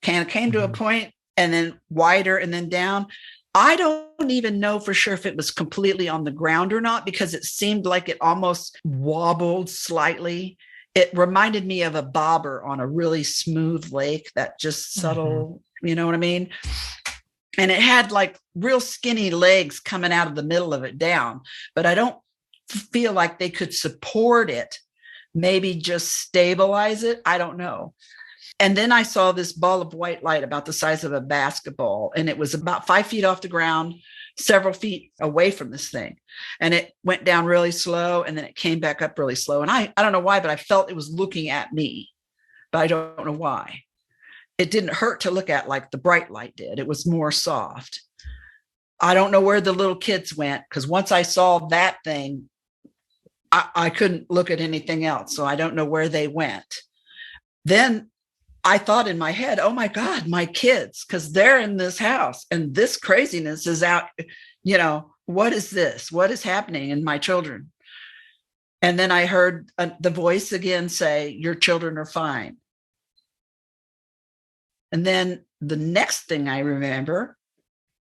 kind of came to a point and then wider and then down. I don't even know for sure if it was completely on the ground or not, because it seemed like it almost wobbled slightly. It reminded me of a bobber on a really smooth lake, that just subtle, you know what I mean? And it had like real skinny legs coming out of the middle of it down, but I don't feel like they could support it, maybe just stabilize it. I don't know. And then I saw this ball of white light about the size of a basketball, and it was about 5 feet off the ground, several feet away from this thing. And it went down really slow, and then it came back up really slow. And I don't know why, but I felt it was looking at me, but I don't know why. It didn't hurt to look at like the bright light did. It was more soft. I don't know where the little kids went, because once I saw that thing, I couldn't look at anything else. So I don't know where they went. Then I thought in my head, oh my God, my kids, because they're in this house and this craziness is out. What is this? What is happening in my children? And then I heard the voice again say, your children are fine. And then the next thing I remember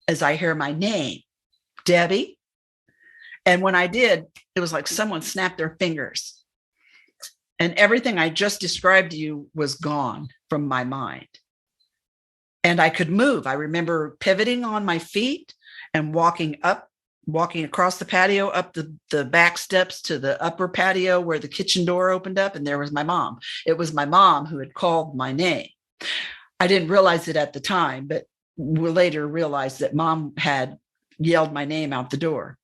is I hear my name, Debbie. And when I did, it was like someone snapped their fingers. And everything I just described to you was gone from my mind. And I could move. I remember pivoting on my feet and walking across the patio, up the back steps to the upper patio where the kitchen door opened up. And there was my mom. It was my mom who had called my name. I didn't realize it at the time, but we later realized that mom had yelled my name out the door.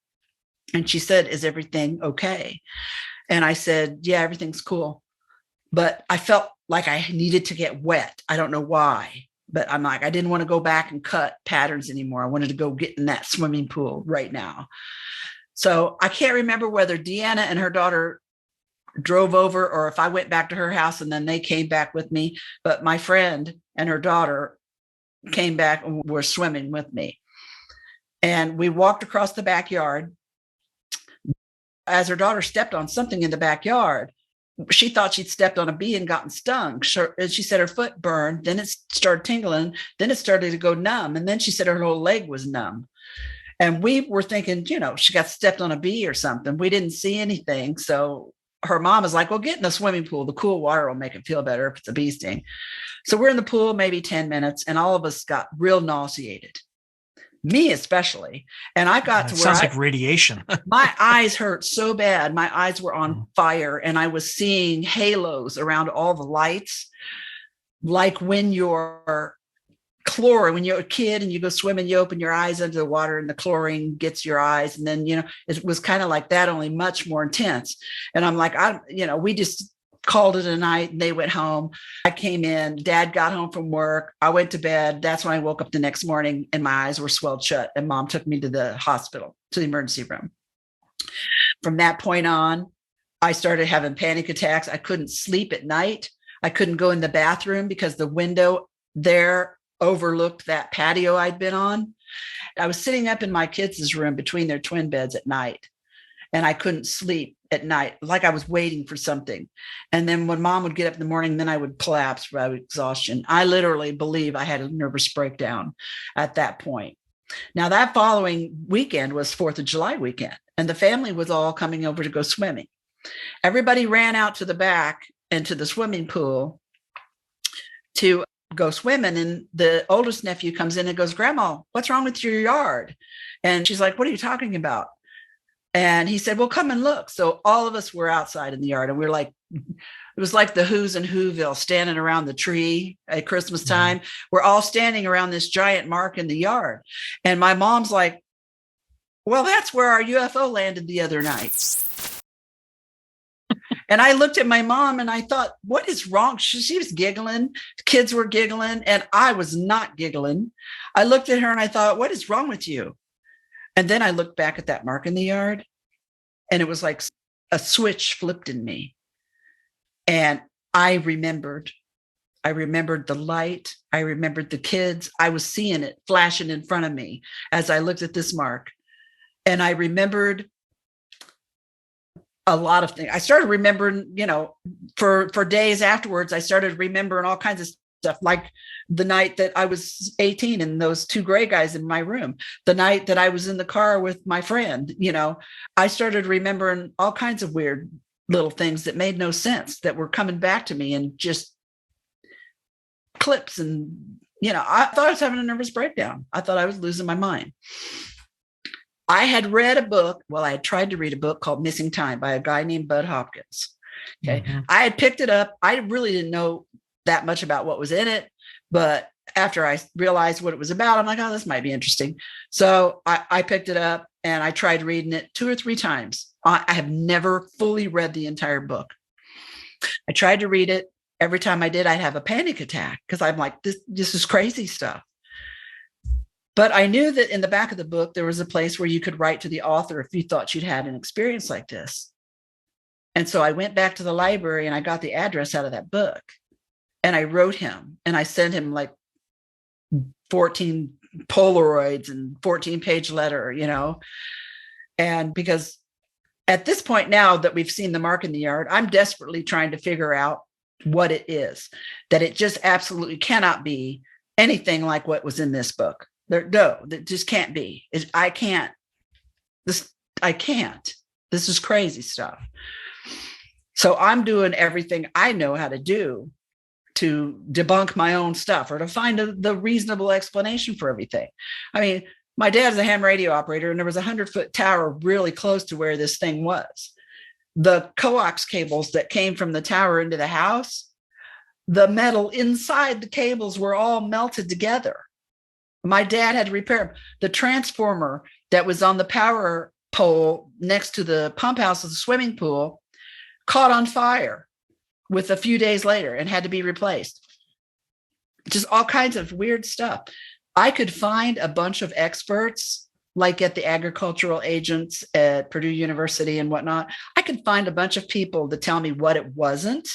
And she said, is everything okay? And I said, yeah, everything's cool. But I felt like I needed to get wet. I don't know why, but I'm like, I didn't want to go back and cut patterns anymore. I wanted to go get in that swimming pool right now. So I can't remember whether Deanna and her daughter drove over or if I went back to her house and then they came back with me. But my friend and her daughter came back and were swimming with me. And we walked across the backyard. As her daughter stepped on something in the backyard, she thought she'd stepped on a bee and gotten stung. And she said her foot burned. Then it started tingling. Then it started to go numb. And then she said her whole leg was numb. And we were thinking, she got stepped on a bee or something. We didn't see anything. So her mom is like, well, get in the swimming pool. The cool water will make it feel better if it's a bee sting. So we're in the pool, maybe 10 minutes, and all of us got real nauseated. Me especially. And I got to where sounds like radiation. My eyes hurt so bad. My eyes were on fire, and I was seeing halos around all the lights. Like when you're when you're a kid and you go swimming, you open your eyes under the water and the chlorine gets your eyes. And then, it was kind of like that, only much more intense. And I'm like, we just called it a night and they went home. I came in, Dad got home from work. I went to bed. That's when I woke up the next morning and my eyes were swelled shut, and Mom took me to the hospital, to the emergency room. From that point on, I started having panic attacks. I couldn't sleep at night. I couldn't go in the bathroom because the window there overlooked that patio I'd been on. I was sitting up in my kids' room between their twin beds at night, and I couldn't sleep at night, like I was waiting for something. And then when Mom would get up in the morning, then I would collapse by exhaustion. I literally believe I had a nervous breakdown at that point. Now, that following weekend was 4th of July weekend, and the family was all coming over to go swimming. Everybody ran out to the back into the swimming pool to go swimming. And the oldest nephew comes in and goes, Grandma, what's wrong with your yard? And she's like, what are you talking about? And he said, well, come and look. So all of us were outside in the yard, and we were like, it was like the Who's in Whoville standing around the tree at Christmas time. We're all standing around this giant mark in the yard. And my mom's like, well, that's where our UFO landed the other night. And I looked at my mom and I thought, what is wrong? She was giggling. The kids were giggling, and I was not giggling. I looked at her and I thought, what is wrong with you? And then I looked back at that mark in the yard, and it was like a switch flipped in me. And I remembered the light. I remembered the kids. I was seeing it flashing in front of me as I looked at this mark. And I remembered a lot of things. I started remembering, for days afterwards, I started remembering all kinds of stuff, like the night that I was 18 and those two gray guys in my room, the night that I was in the car with my friend. I started remembering all kinds of weird little things that made no sense, that were coming back to me and just clips. And, I thought I was having a nervous breakdown. I thought I was losing my mind. I had read a book. Well, I had tried to read a book called Missing Time by a guy named Bud Hopkins. Okay. Mm-hmm. I had picked it up. I really didn't know that much about what was in it, but after I realized what it was about, I'm like, oh, this might be interesting. So I picked it up and I tried reading it 2 or 3 times. I have never fully read the entire book. I tried to read it. Every time I did, I'd have a panic attack because I'm like, this is crazy stuff. But I knew that in the back of the book, there was a place where you could write to the author if you thought you'd had an experience like this. And so I went back to the library and I got the address out of that book. And I wrote him and I sent him like 14 Polaroids and 14-page letter, And because at this point now that we've seen the mark in the yard, I'm desperately trying to figure out what it is, that it just absolutely cannot be anything like what was in this book. That just can't be. I can't. This is crazy stuff. So I'm doing everything I know how to do to debunk my own stuff or to find the reasonable explanation for everything. I mean, my dad's a ham radio operator, and there was a 100-foot tower really close to where this thing was. The coax cables that came from the tower into the house, the metal inside the cables were all melted together. My dad had to repair them. The transformer that was on the power pole next to the pump house of the swimming pool caught on fire with a few days later and had to be replaced. Just all kinds of weird stuff. I could find a bunch of experts, like at the agricultural agents at Purdue University and whatnot. I could find a bunch of people to tell me what it wasn't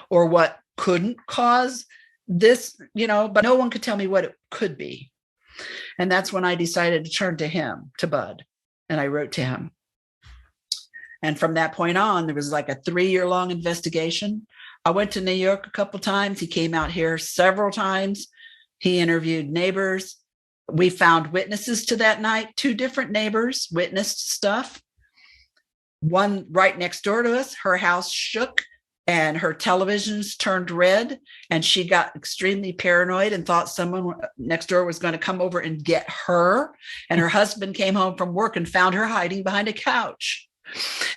or what couldn't cause this, but no one could tell me what it could be. And that's when I decided to turn to him, to Bud, and I wrote to him. And from that point on, there was like a 3-year-long investigation. I went to New York a couple times. He came out here several times. He interviewed neighbors. We found witnesses to that night. 2 different neighbors witnessed stuff. one right next door to us, her house shook and her televisions turned red, and she got extremely paranoid and thought someone next door was going to come over and get her. And her husband came home from work and found her hiding behind a couch.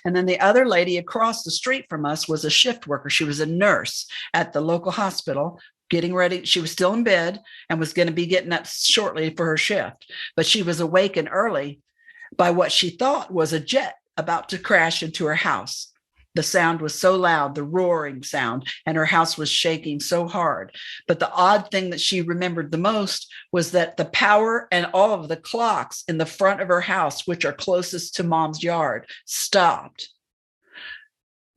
And then the other lady across the street from us was a shift worker. She was a nurse at the local hospital, getting ready. She was still in bed and was going to be getting up shortly for her shift, but she was awakened early by what she thought was a jet about to crash into her house. The sound was so loud, the roaring sound, and her house was shaking so hard. But the odd thing that she remembered the most was that the power and all of the clocks in the front of her house, which are closest to Mom's yard, stopped.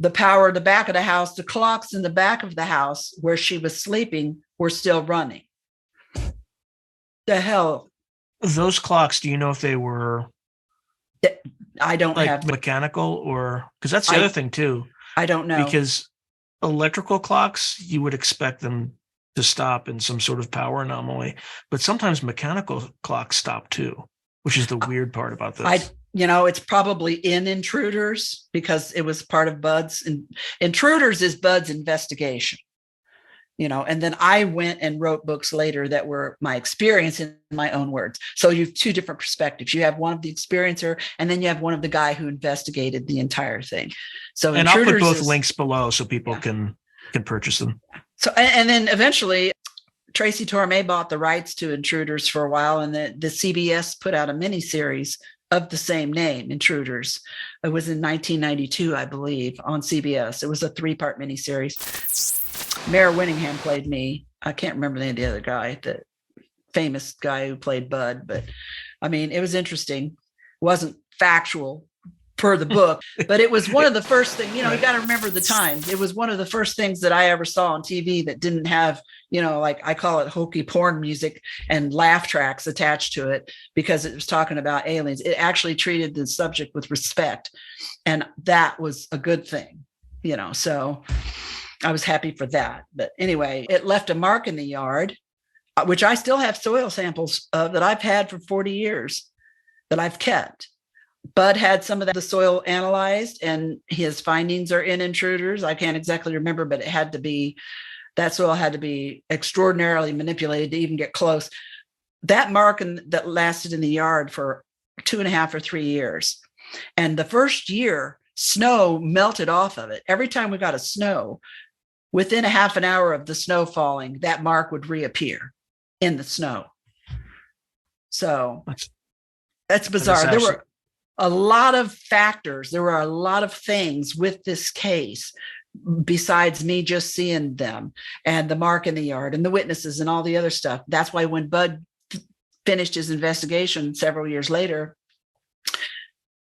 The power in the back of the house, the clocks in the back of the house where she was sleeping were still running. The hell? Those clocks, do you know if they were... I don't like have mechanical, or because that's the other thing too. I don't know, because electrical clocks, you would expect them to stop in some sort of power anomaly, but sometimes mechanical clocks stop too, which is the weird part about this. It's probably in Intruders because it was part of Bud's. And Intruders is Bud's investigation. And then I went and wrote books later that were my experience in my own words. So you have two different perspectives. You have one of the experiencer, and then you have one of the guy who investigated the entire thing. So, and I'll put both links below so people can purchase them. So, and then eventually Tracy Torme bought the rights to Intruders for a while, and the CBS put out a miniseries of the same name, Intruders. It was in 1992, I believe, on CBS. It was a 3-part miniseries. Mayor Winningham played me. I can't remember the name of the other guy, the famous guy who played Bud, but I mean, it was interesting. It wasn't factual per the book, but it was one of the first things, you got to remember the time. It was one of the first things that I ever saw on TV that didn't have, like I call it hokey porn music and laugh tracks attached to it, because it was talking about aliens. It actually treated the subject with respect. And that was a good thing, so I was happy for that. But anyway, it left a mark in the yard, which I still have soil samples of that I've had for 40 years that I've kept. Bud had some of the soil analyzed, and his findings are in Intruders. I can't exactly remember, but that soil had to be extraordinarily manipulated to even get close. That mark that lasted in the yard for 2.5 or 3 years. And the first year, snow melted off of it. Every time we got a snow, within a half an hour of the snow falling, that mark would reappear in the snow. So that's bizarre. There were a lot of factors. There were a lot of things with this case besides me just seeing them and the mark in the yard and the witnesses and all the other stuff. That's why when Bud finished his investigation several years later,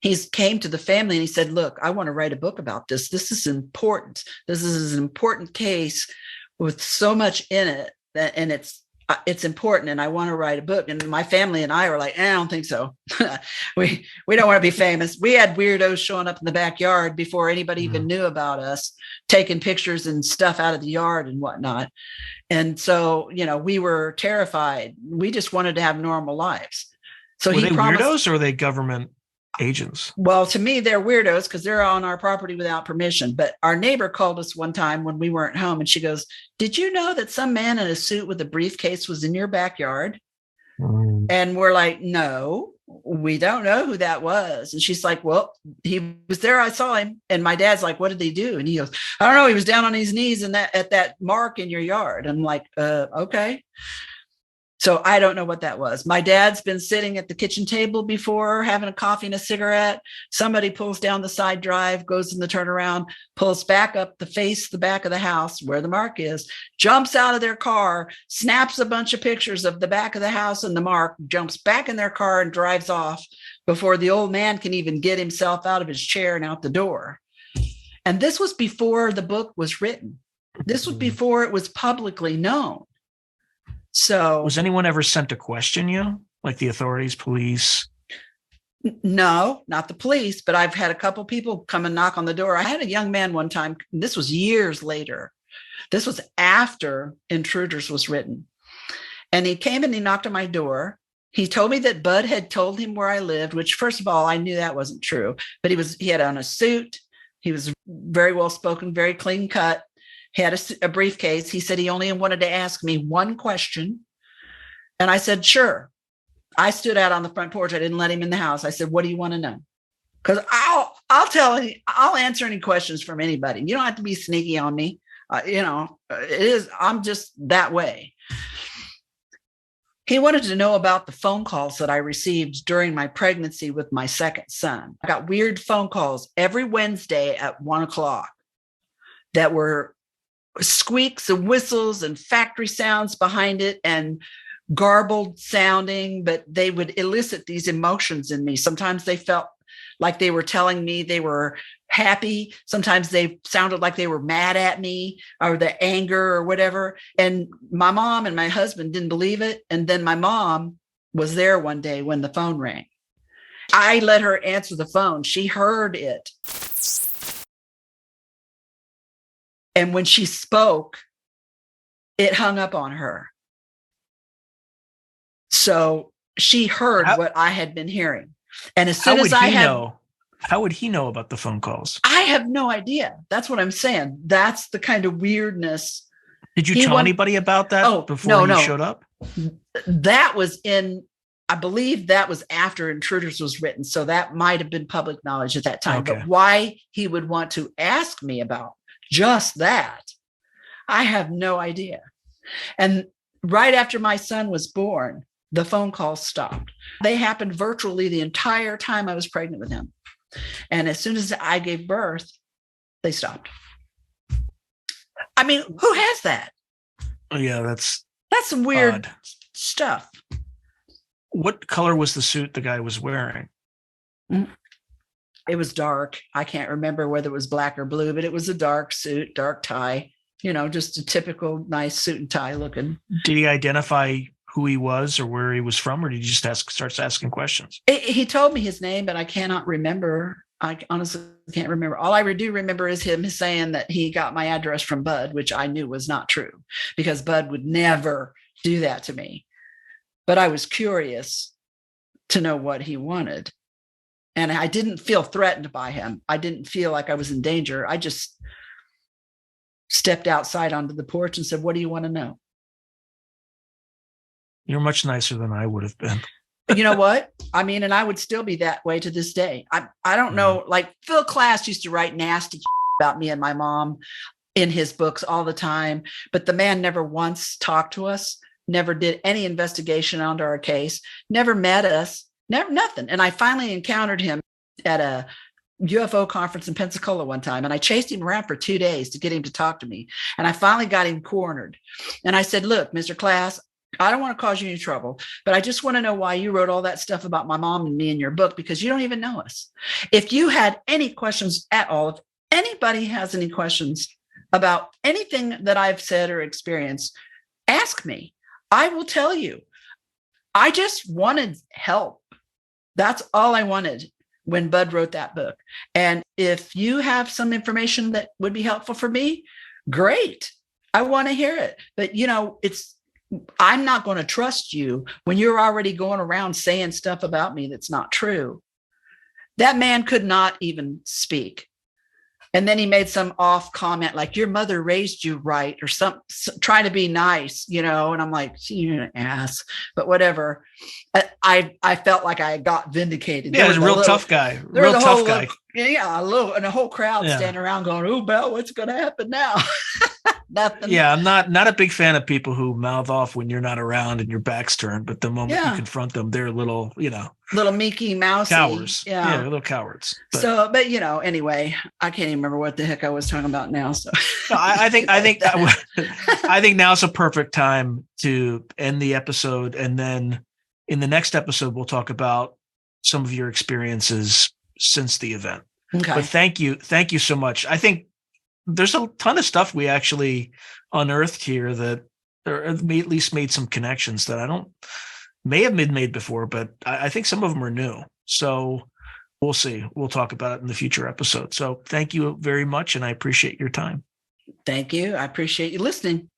he came to the family and he said, look, I want to write a book about this. This is important. This is an important case with so much in it and it's important. And I want to write a book. And my family and I were like, I don't think so. we don't want to be famous. We had weirdos showing up in the backyard before anybody even knew about us, taking pictures and stuff out of the yard and whatnot. And so, we were terrified. We just wanted to have normal lives. So were they weirdos or were they government agents? Well, to me, they're weirdos because they're on our property without permission. But our neighbor called us one time when we weren't home, and she goes, did you know that some man in a suit with a briefcase was in your backyard? And we're like, no, we don't know who that was. And she's like, well, he was there. I saw him. And my dad's like, what did he do? And he goes, I don't know. He was down on his knees at that mark in your yard. I'm like, okay. So I don't know what that was. My dad's been sitting at the kitchen table before, having a coffee and a cigarette. Somebody pulls down the side drive, goes in the turnaround, pulls back up the back of the house where the mark is, jumps out of their car, snaps a bunch of pictures of the back of the house and the mark, jumps back in their car and drives off before the old man can even get himself out of his chair and out the door. And this was before the book was written. This was before it was publicly known. So was anyone ever sent to question you, like the authorities, police? No, not the police, but I've had a couple people come and knock on the door. I had a young man one time, this was years later. This was after Intruders was written. And he came and he knocked on my door. He told me that Bud had told him where I lived, which, first of all, I knew that wasn't true. But he had on a suit. He was very well spoken, very clean cut. He had a briefcase. He said he only wanted to ask me one question. And I said, sure. I stood out on the front porch. I didn't let him in the house. I said, what do you want to know? Because I'll answer any questions from anybody. You don't have to be sneaky on me. I'm just that way. He wanted to know about the phone calls that I received during my pregnancy with my second son. I got weird phone calls every Wednesday at 1:00 that were squeaks and whistles and factory sounds behind it and garbled sounding, but they would elicit these emotions in me. Sometimes they felt like they were telling me they were happy. Sometimes they sounded like they were mad at me, or the anger or whatever. And my mom and my husband didn't believe it. And then my mom was there one day when the phone rang. I let her answer the phone. She heard it. And when she spoke, it hung up on her. So she heard what I had been hearing. And as soon as how would he know about the phone calls? I have no idea. That's what I'm saying. That's the kind of weirdness. Did you tell anybody about that before he showed up? That was I believe that was after Intruders was written. So that might have been public knowledge at that time. Okay. But why he would want to ask me about just that, I have no idea. And right after my son was born, the phone calls stopped. They happened virtually the entire time I was pregnant with him. And as soon as I gave birth, they stopped. I mean, who has that? Oh, yeah, that's some weird stuff. What color was the suit the guy was wearing? It was dark. I can't remember whether it was black or blue, but it was a dark suit, dark tie, just a typical nice suit and tie looking. Did he identify who he was or where he was from, or did you just start asking questions? He told me his name, but I cannot remember. I honestly can't remember. All I do remember is him saying that he got my address from Bud, which I knew was not true because Bud would never do that to me. But I was curious to know what he wanted. And I didn't feel threatened by him. I didn't feel like I was in danger. I just stepped outside onto the porch and said, what do you want to know? You're much nicer than I would have been. You know what? I mean, and I would still be that way to this day. I don't know. Like Phil Klass used to write nasty about me and my mom in his books all the time, but the man never once talked to us, never did any investigation onto our case, never met us, never, nothing. And I finally encountered him at a UFO conference in Pensacola one time, and I chased him around for 2 days to get him to talk to me. And I finally got him cornered. And I said, look, Mr. Klass, I don't want to cause you any trouble, but I just want to know why you wrote all that stuff about my mom and me in your book, because you don't even know us. If you had any questions at all, if anybody has any questions about anything that I've said or experienced, ask me. I will tell you. I just wanted help. That's all I wanted when Bud wrote that book. And if you have some information that would be helpful for me, great. I want to hear it. But, I'm not going to trust you when you're already going around saying stuff about me that's not true. That man could not even speak. And then he made some off comment like, your mother raised you right, or trying to be nice, and I'm like, you're an ass, but whatever. I felt like I got vindicated. Yeah, he was a real tough guy. Real tough guy. Yeah, and a whole crowd standing around going, oh, Belle, what's going to happen now? Nothing. Yeah, I'm not a big fan of people who mouth off when you're not around and your back's turned, but the moment you confront them, they're little Mickey Mouse cowards. Yeah, they're little cowards. But anyway, I can't even remember what the heck I was talking about now. So no, I think now's a perfect time to end the episode, and then in the next episode we'll talk about some of your experiences since the event. Okay. But thank you so much. I think there's a ton of stuff we actually unearthed here that at least made some connections that may have been made before, but I think some of them are new. So we'll see. We'll talk about it in the future episode. So thank you very much, and I appreciate your time. Thank you. I appreciate you listening.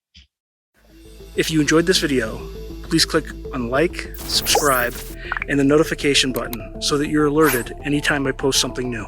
If you enjoyed this video, please click on like, subscribe, and the notification button so that you're alerted anytime I post something new.